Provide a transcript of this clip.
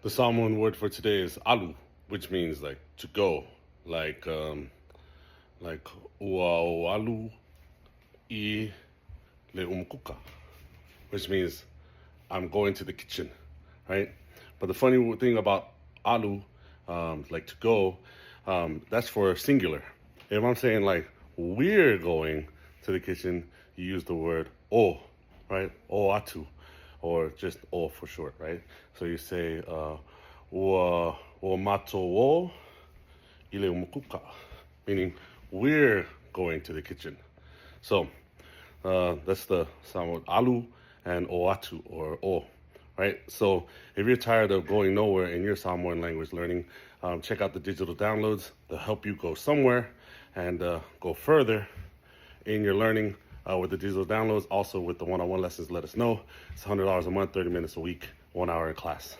The Samoan word for today is alu, which means like to go, like ua o alu I le umukuka, which means I'm going to the kitchen, right? But the funny thing about alu, like to go, that's for singular. If I'm saying like we're going to the kitchen, you use the word o, right? O atu, or just o for short, right? So you say o mato o ile umukuka, meaning we're going to the kitchen. So that's the sound alu and oatu or o, right? So if you're tired of going nowhere in your Samoan language learning, check out the digital downloads. They'll help you go somewhere and go further in your learning with the digital downloads. Also with the one-on-one lessons, let us know. It's $100 a month, 30 minutes a week, 1 hour in class.